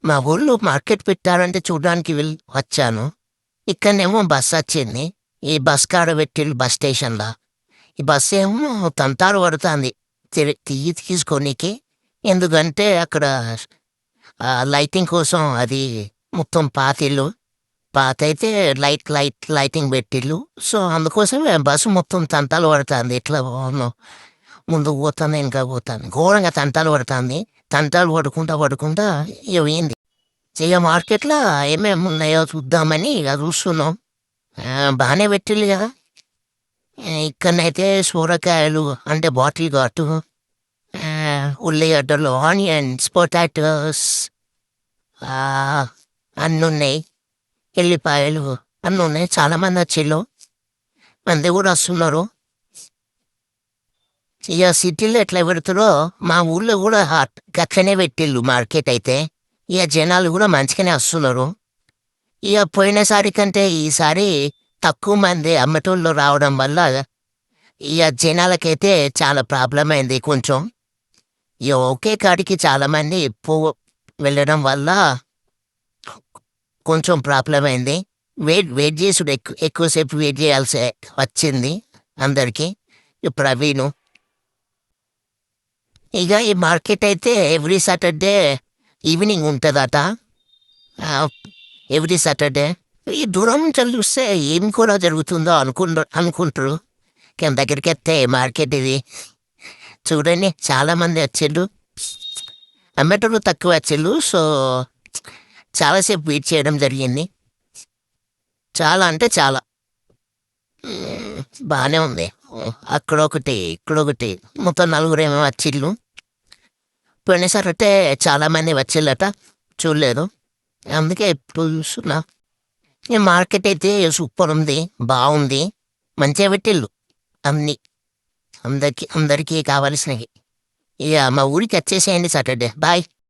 మా ఊళ్ళో మార్కెట్ పెట్టారంటే చూడడానికి వచ్చాను. ఇక్కడనేమో బస్సొచ్చింది. ఈ బస్ కాడ పెట్టిర్రు బస్ స్టేషన్‌ల. ఈ బస్సేమో తంతాలు పడతాంది. తీసుకోనీకి. ఎందుకంటే అక్కడ లైటింగ్ కోసం అది మొత్తం పాతిల్లు. పాతయితే లైటింగ్ పెట్టిల్లు. సో, అందుకోసమే బస్సు మొత్తం తంతాలు పడతాంది. ఎట్లా పోవాల్నో ముందుకు పోతాంది, వెనకకు పోతాంది. ఘోరంగా తంటాలు పడతాంది. తంటాలు పడుకుంటా ఇగ పోయింది. ఇగ మార్కెట్‌ల ఏమేమున్నాయో చూద్దామని ఇగ చూస్తున్నాం. బానే పెట్టిల్లు గదా! ఇక్కడనైతే సొరకాయలు అంటే బాటిల్ ఘాటు, ఉల్లిగడ్డలు, ఆనియన్స్, పొటాటోస్ ఆహ్, అన్నున్నయి. ఎల్లిపాయలు అన్నున్నయి. చాలా మందొచ్చిల్లు. మంది గూడా వస్తున్నారు. ఇగ సిటీలో ఎట్లా పెడతారో మా ఊళ్ళో గూడా గట్లనే పెట్టిల్లు మార్కెటయితే. ఇగ జనాలు గూడా మంచిగనే వస్తున్నారు. ఇగ పోయినసారి కంటే ఈసారి తక్కువ మంది అమ్మేటోళ్ళు రావడం వల్ల ఇగ జనాలకైతే చాలా ప్రాబ్లమయింది కొంచెం. ఇగ ఒకే కాడికి చాలా మంది వెళ్ళడం వల్ల కొంచెం ప్రాబ్లమయింది. వెయిట్ చేసుడు ఎక్కువసేపు వెయిట్ చేయాల్సి వచ్చింది అందరికి. ప్రవీణు. ఇగ ఈ మార్కెటయితే ఎవ్రీ సాటర్‌డే ఈవినింగ్ ఉంటదట. ఆహ్, ఎవ్రీ సాటర్‌డే. ఈ దూరం నుంచెల్లి చూస్తే ఏం కూడా జరుగుతుందో అనుకుంటరు. కానీ దగ్గరికెత్తే మార్కెట్ ఇది. చూడండి చాలా మంది వచ్చిల్లు. అమ్మేటోళ్ళు తక్కువ వచ్చిల్లు. సో, చాలా సేపు వెయిట్ చేయడం జరిగింది. చాలా అంటే చాలా. బానే ఉంది. అక్కడొకటి, ఇక్కడొకటి మొత్తం నలుగురేమో వచ్చిల్లు. పోయినసారయితే చాలా మంది వచ్చిల్లట. చూడలేదు. అందుకే ఇప్పుడు చూస్తున్నా. ఈ మార్కెటయితే సూపరుంది. బావుంది. మంచిగా పెట్టిల్లు అన్నీ. అందరికీ కావాల్సినయి. ఇగ మా ఊరికొచ్చేసేయండి సాటర్‌డే. బాయ్.